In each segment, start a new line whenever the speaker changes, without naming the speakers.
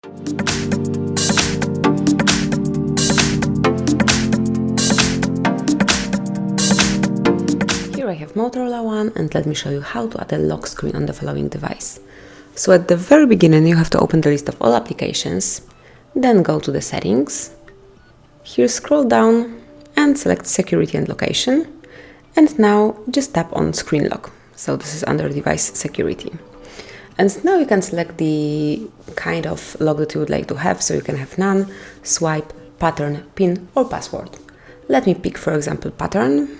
Here I have Motorola One, and let me show you how to add a lock screen on the following device. So at the very beginning you have to open the list of all applications, then go to the settings. Here scroll down and select security and location, and now just tap on screen lock. So this is under device security. And now you can select the kind of lock that you would like to have, so you can have none, swipe, pattern, pin or password. Let me pick for example pattern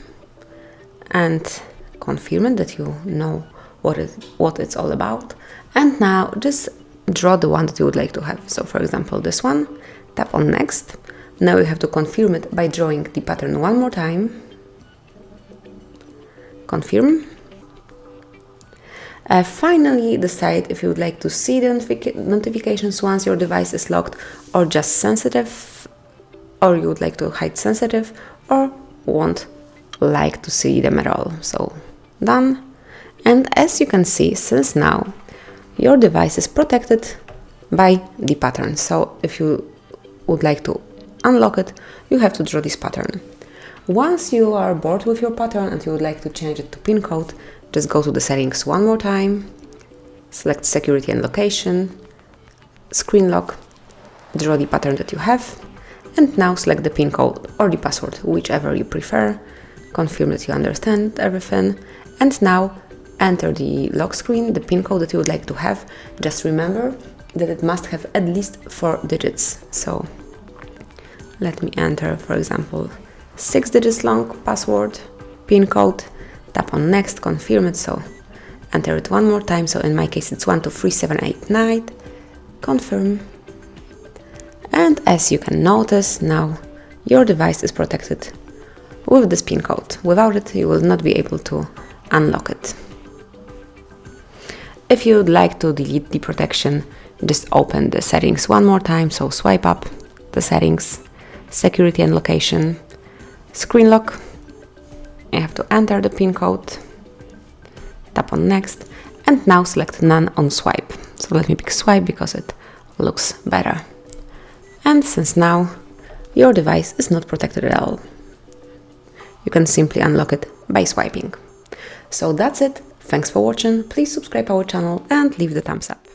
and confirm it that you know what it's all about. And now just draw the one that you would like to have. So for example this one, tap on next. Now you have to confirm it by drawing the pattern one more time. Confirm. Finally decide if you would like to see the notifications once your device is locked, or just sensitive, or you would like to hide sensitive, or won't like to see them at all. So done. And as you can see, since now your device is protected by the pattern. So if you would like to unlock it, you have to draw this pattern. Once you are bored with your pattern and you would like to change it to pin code, just go to the settings one more time, select security and location, screen lock, draw the pattern that you have, and now select the pin code or the password, whichever you prefer. Confirm that you understand everything, and now enter the lock screen, the pin code that you would like to have. Just remember that it must have at least 4 digits. So let me enter, for example, 6 digits long password, pin code, tap on next, confirm it, so enter it one more time. So in my case it's 123789, confirm. And as you can notice, now your device is protected with this pin code. Without it, you will not be able to unlock it. If you would like to delete the protection, just open the settings one more time. So swipe up the settings, security and location, screen lock. You have to enter the pin code, tap on next, and now select none on swipe. So let me pick swipe because it looks better. And since now your device is not protected at all, you can simply unlock it by swiping. So that's it. Thanks for watching. Please subscribe our channel and leave the thumbs up.